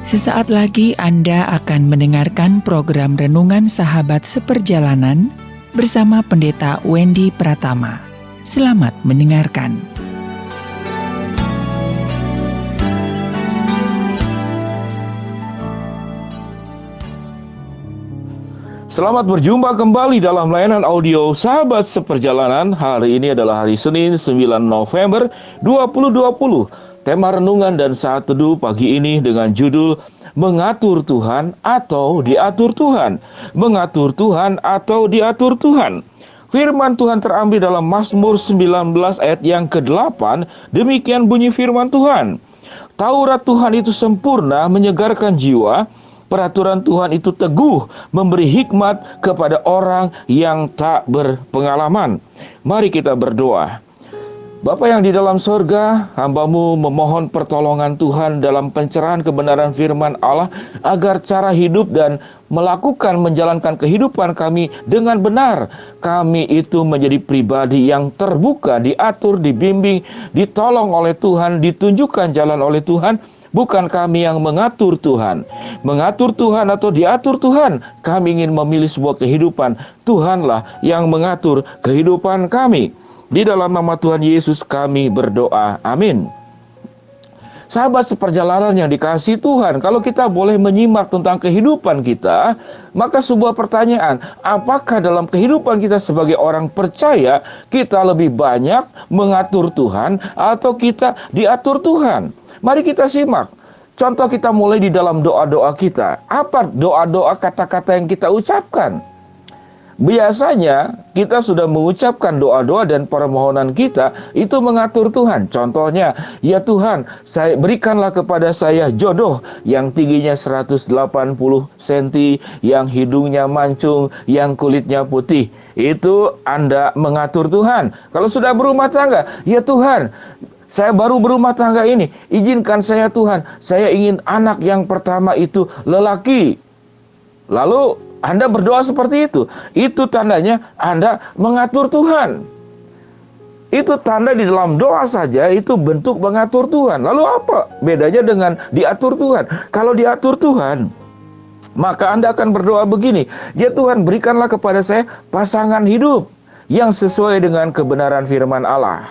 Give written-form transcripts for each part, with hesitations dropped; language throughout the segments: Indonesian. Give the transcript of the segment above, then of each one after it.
Sesaat lagi Anda akan mendengarkan program Renungan Sahabat Seperjalanan bersama Pendeta Wendy Pratama. Selamat mendengarkan. Selamat berjumpa kembali dalam layanan audio Sahabat Seperjalanan. Hari ini adalah hari Senin 9 November 2020. Tema renungan dan saat teduh pagi ini dengan judul Mengatur Tuhan atau Diatur Tuhan. Mengatur Tuhan atau Diatur Tuhan. Firman Tuhan terambil dalam Mazmur 19 ayat yang ke-8. Demikian bunyi firman Tuhan. Taurat Tuhan itu sempurna, menyegarkan jiwa. Peraturan Tuhan itu teguh, memberi hikmat kepada orang yang tak berpengalaman. Mari kita berdoa. Bapa yang di dalam surga, hamba-Mu memohon pertolongan Tuhan dalam pencerahan kebenaran firman Allah, agar cara hidup dan menjalankan kehidupan kami dengan benar. Kami itu menjadi pribadi yang terbuka, diatur, dibimbing, ditolong oleh Tuhan, ditunjukkan jalan oleh Tuhan. Bukan kami yang mengatur Tuhan. Mengatur Tuhan atau diatur Tuhan, kami ingin memilih sebuah kehidupan. Tuhanlah yang mengatur kehidupan kami. Di dalam nama Tuhan Yesus kami berdoa. Amin. Sahabat seperjalanan yang dikasihi Tuhan, kalau kita boleh menyimak tentang kehidupan kita, maka sebuah pertanyaan, apakah dalam kehidupan kita sebagai orang percaya, kita lebih banyak mengatur Tuhan atau kita diatur Tuhan? Mari kita simak. Contoh kita mulai di dalam doa-doa kita. Apa doa-doa kata-kata yang kita ucapkan? Biasanya kita sudah mengucapkan doa-doa dan permohonan kita itu mengatur Tuhan. Contohnya, ya Tuhan, berikanlah kepada saya jodoh yang tingginya 180 cm, yang hidungnya mancung, yang kulitnya putih. Itu Anda mengatur Tuhan. Kalau sudah berumah tangga, ya Tuhan, saya baru berumah tangga ini, izinkan saya Tuhan, saya ingin anak yang pertama itu lelaki. Lalu Anda berdoa seperti itu tandanya Anda mengatur Tuhan. Itu tanda di dalam doa saja, itu bentuk mengatur Tuhan. Lalu apa bedanya dengan diatur Tuhan? Kalau diatur Tuhan, maka Anda akan berdoa begini, ya Tuhan, berikanlah kepada saya pasangan hidup yang sesuai dengan kebenaran firman Allah.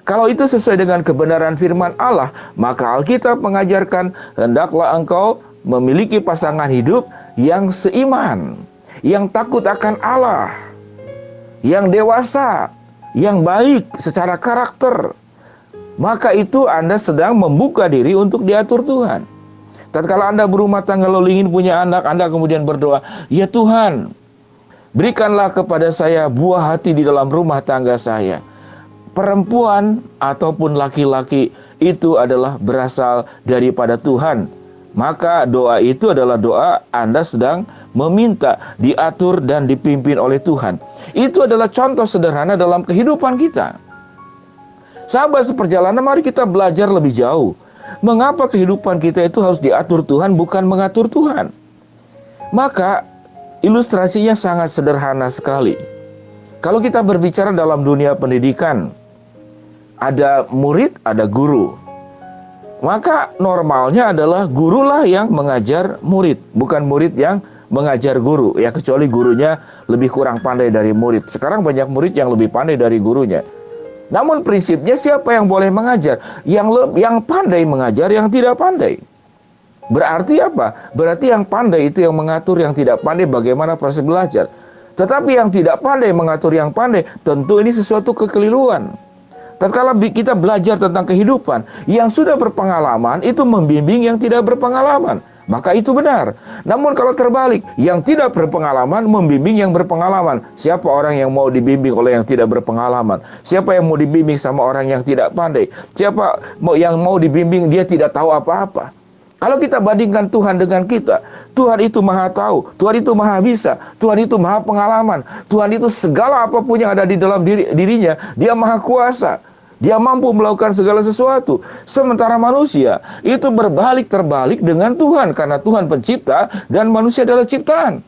Kalau itu sesuai dengan kebenaran firman Allah, maka Alkitab mengajarkan, hendaklah engkau memiliki pasangan hidup yang seiman, yang takut akan Allah, yang dewasa, yang baik secara karakter. Maka itu Anda sedang membuka diri untuk diatur Tuhan. Tatkala Anda berumah tangga lalu ingin punya anak, Anda kemudian berdoa, ya Tuhan, berikanlah kepada saya buah hati di dalam rumah tangga saya. Perempuan ataupun laki-laki itu adalah berasal daripada Tuhan. Maka doa itu adalah doa Anda sedang meminta diatur dan dipimpin oleh Tuhan. Itu adalah contoh sederhana dalam kehidupan kita. Sahabat seperjalanan, mari kita belajar lebih jauh. Mengapa kehidupan kita itu harus diatur Tuhan, bukan mengatur Tuhan? Maka ilustrasinya sangat sederhana sekali. Kalau kita berbicara dalam dunia pendidikan, ada murid, ada guru. Maka normalnya adalah gurulah yang mengajar murid, bukan murid yang mengajar guru. Ya, kecuali gurunya lebih kurang pandai dari murid. Sekarang banyak murid yang lebih pandai dari gurunya. Namun prinsipnya siapa yang boleh mengajar? Yang pandai mengajar, yang tidak pandai. Berarti apa? Berarti yang pandai itu yang mengatur yang tidak pandai bagaimana proses belajar. Tetapi yang tidak pandai mengatur yang pandai, tentu ini sesuatu kekeliruan. Tatkala kita belajar tentang kehidupan, yang sudah berpengalaman itu membimbing yang tidak berpengalaman, maka itu benar. Namun kalau terbalik, yang tidak berpengalaman membimbing yang berpengalaman, siapa orang yang mau dibimbing oleh yang tidak berpengalaman? Siapa yang mau dibimbing sama orang yang tidak pandai? Siapa yang mau dibimbing dia tidak tahu apa-apa? Kalau kita bandingkan Tuhan dengan kita, Tuhan itu maha tahu, Tuhan itu maha bisa, Tuhan itu maha pengalaman, Tuhan itu segala apapun yang ada di dalam dirinya, dia maha kuasa. Dia mampu melakukan segala sesuatu. Sementara manusia itu terbalik dengan Tuhan. Karena Tuhan pencipta dan manusia adalah ciptaan.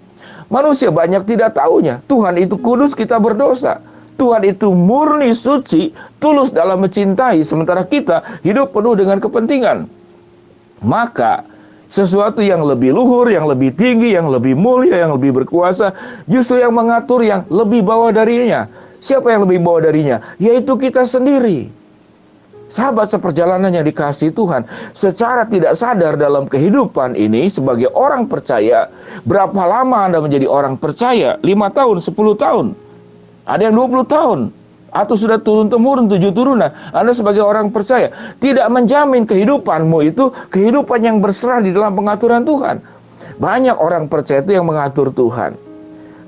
Manusia banyak tidak tahunya. Tuhan itu kudus, kita berdosa. Tuhan itu murni, suci, tulus dalam mencintai. Sementara kita hidup penuh dengan kepentingan. Maka Sesuatu yang lebih luhur, yang lebih tinggi, yang lebih mulia, yang lebih berkuasa, justru yang mengatur yang lebih bawah darinya. Siapa yang lebih bawah darinya? Yaitu kita sendiri. Sahabat seperjalanan yang dikasihi Tuhan, secara tidak sadar dalam kehidupan ini sebagai orang percaya, berapa lama Anda menjadi orang percaya? 5 tahun, 10 tahun, ada yang 20 tahun, atau sudah turun-temurun 7 turunan. Anda sebagai orang percaya tidak menjamin kehidupanmu itu kehidupan yang berserah di dalam pengaturan Tuhan. Banyak orang percaya itu yang mengatur Tuhan.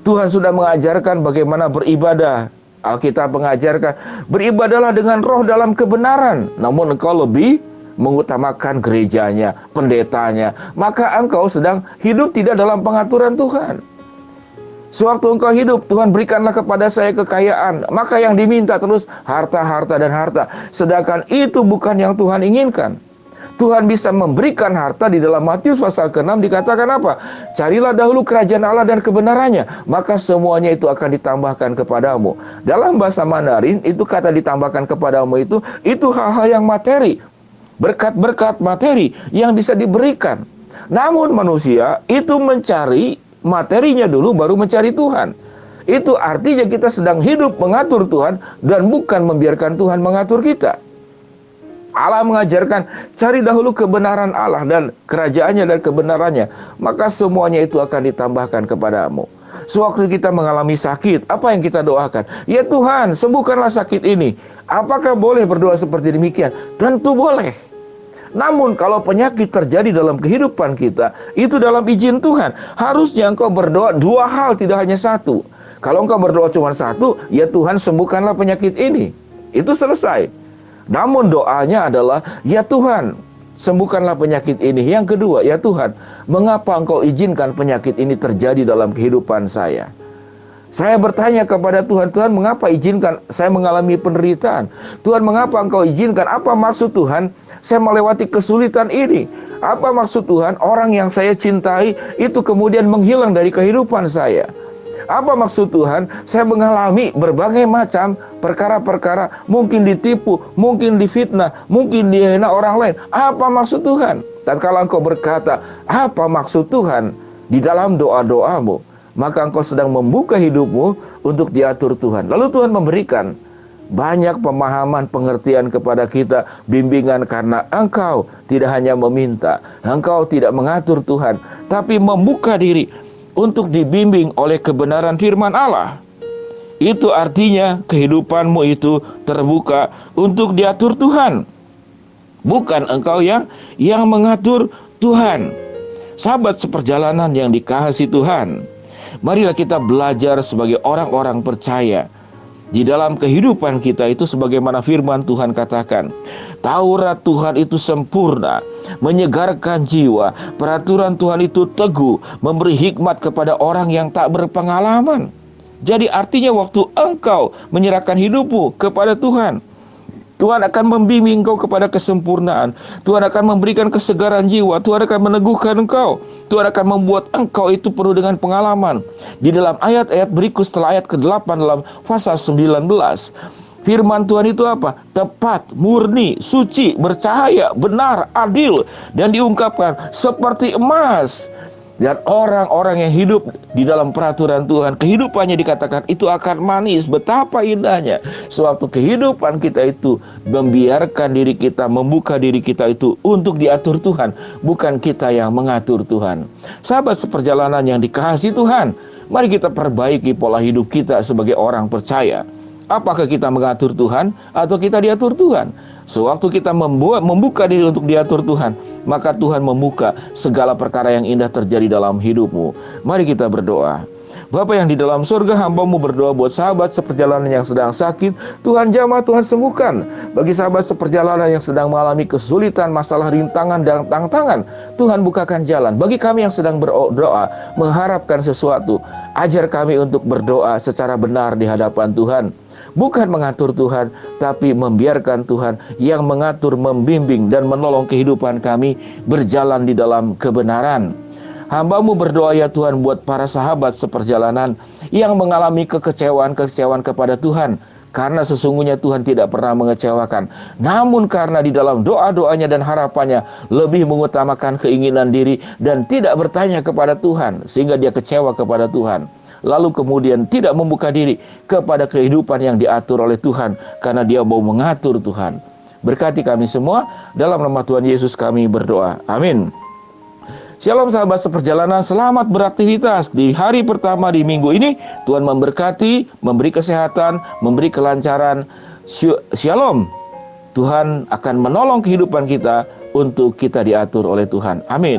Tuhan sudah mengajarkan bagaimana beribadah. Alkitab mengajarkan, beribadahlah dengan roh dalam kebenaran. Namun engkau lebih mengutamakan gerejanya, pendetanya. Maka engkau sedang hidup tidak dalam pengaturan Tuhan. Sewaktu engkau hidup, Tuhan berikanlah kepada saya kekayaan. Maka yang diminta terus harta, harta, dan harta. Sedangkan itu bukan yang Tuhan inginkan. Tuhan bisa memberikan harta. Di dalam Matius pasal ke-6 dikatakan apa? Carilah dahulu kerajaan Allah dan kebenarannya, maka semuanya itu akan ditambahkan kepadamu. Dalam bahasa Mandarin, itu kata ditambahkan kepadamu itu hal-hal yang materi. Berkat-berkat materi yang bisa diberikan. Namun manusia itu mencari materinya dulu, baru mencari Tuhan. Itu artinya kita sedang hidup mengatur Tuhan dan bukan membiarkan Tuhan mengatur kita. Allah mengajarkan, cari dahulu kebenaran Allah dan kerajaannya dan kebenarannya, maka semuanya itu akan ditambahkan kepadamu. Sewaktu kita mengalami sakit, apa yang kita doakan? Ya Tuhan, sembuhkanlah sakit ini. Apakah boleh berdoa seperti demikian? Tentu boleh. Namun kalau penyakit terjadi dalam kehidupan kita, itu dalam izin Tuhan. Harusnya engkau berdoa 2 hal, tidak hanya 1. Kalau engkau berdoa cuma 1, ya Tuhan sembuhkanlah penyakit ini. Itu selesai. Namun doanya adalah, ya Tuhan, sembuhkanlah penyakit ini. Yang kedua, ya Tuhan, mengapa engkau izinkan penyakit ini terjadi dalam kehidupan saya? Saya bertanya kepada Tuhan, Tuhan mengapa izinkan saya mengalami penderitaan? Tuhan mengapa engkau izinkan? Apa maksud Tuhan saya melewati kesulitan ini? Apa maksud Tuhan orang yang saya cintai itu kemudian menghilang dari kehidupan saya? Apa maksud Tuhan saya mengalami berbagai macam perkara-perkara, mungkin ditipu, mungkin difitnah, mungkin dihina orang lain? Apa maksud Tuhan? Dan kalau engkau berkata, apa maksud Tuhan di dalam doa-doamu, maka engkau sedang membuka hidupmu untuk diatur Tuhan. Lalu Tuhan memberikan banyak pemahaman, pengertian kepada kita, bimbingan, karena engkau tidak hanya meminta, engkau tidak mengatur Tuhan, tapi membuka diri untuk dibimbing oleh kebenaran firman Allah. Itu artinya kehidupanmu itu terbuka untuk diatur Tuhan. Bukan engkau yang mengatur Tuhan. Sahabat seperjalanan yang dikasihi Tuhan, marilah kita belajar sebagai orang-orang percaya. Di dalam kehidupan kita itu sebagaimana firman Tuhan katakan, Taurat Tuhan itu sempurna, menyegarkan jiwa. Peraturan Tuhan itu teguh, memberi hikmat kepada orang yang tak berpengalaman. Jadi artinya waktu engkau menyerahkan hidupmu kepada Tuhan, Tuhan akan membimbing engkau kepada kesempurnaan. Tuhan akan memberikan kesegaran jiwa. Tuhan akan meneguhkan engkau. Tuhan akan membuat engkau itu penuh dengan pengalaman. Di dalam ayat-ayat berikut setelah ayat ke-8 dalam pasal 19, firman Tuhan itu apa? Tepat, murni, suci, bercahaya, benar, adil, dan diungkapkan seperti emas. Dan orang-orang yang hidup di dalam peraturan Tuhan, kehidupannya dikatakan itu akan manis. Betapa indahnya sewaktu kehidupan kita itu membiarkan diri kita, membuka diri kita itu untuk diatur Tuhan, bukan kita yang mengatur Tuhan. Sahabat seperjalanan yang dikasihi Tuhan, mari kita perbaiki pola hidup kita sebagai orang percaya. Apakah kita mengatur Tuhan atau kita diatur Tuhan? Sewaktu kita membuka diri untuk diatur Tuhan, maka Tuhan membuka segala perkara yang indah terjadi dalam hidupmu. Mari kita berdoa. Bapa yang di dalam surga, hamba-Mu berdoa buat sahabat seperjalanan yang sedang sakit. Tuhan jamah, Tuhan sembuhkan. Bagi sahabat seperjalanan yang sedang mengalami kesulitan, masalah, rintangan, dan tantangan, Tuhan bukakan jalan. Bagi kami yang sedang berdoa, mengharapkan sesuatu, ajar kami untuk berdoa secara benar di hadapan Tuhan. Bukan mengatur Tuhan, tapi membiarkan Tuhan yang mengatur, membimbing, dan menolong kehidupan kami berjalan di dalam kebenaran. Hamba-Mu berdoa ya Tuhan buat para sahabat seperjalanan yang mengalami kekecewaan kepada Tuhan karena sesungguhnya Tuhan tidak pernah mengecewakan. Namun karena di dalam doa-doanya dan harapannya lebih mengutamakan keinginan diri dan tidak bertanya kepada Tuhan, sehingga dia kecewa kepada Tuhan. Lalu kemudian tidak membuka diri kepada kehidupan yang diatur oleh Tuhan, karena dia mau mengatur Tuhan. Berkati kami semua, dalam nama Tuhan Yesus kami berdoa. Amin. Shalom sahabat seperjalanan, selamat beraktivitas di hari pertama di minggu ini. Tuhan memberkati, memberi kesehatan, memberi kelancaran. Shalom. Tuhan akan menolong kehidupan kita untuk kita diatur oleh Tuhan. Amin.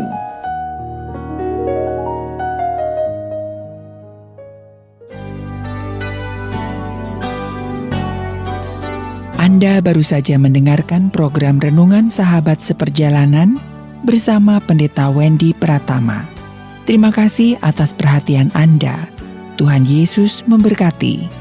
Anda baru saja mendengarkan program Renungan Sahabat Seperjalanan bersama Pendeta Wendy Pratama. Terima kasih atas perhatian Anda. Tuhan Yesus memberkati.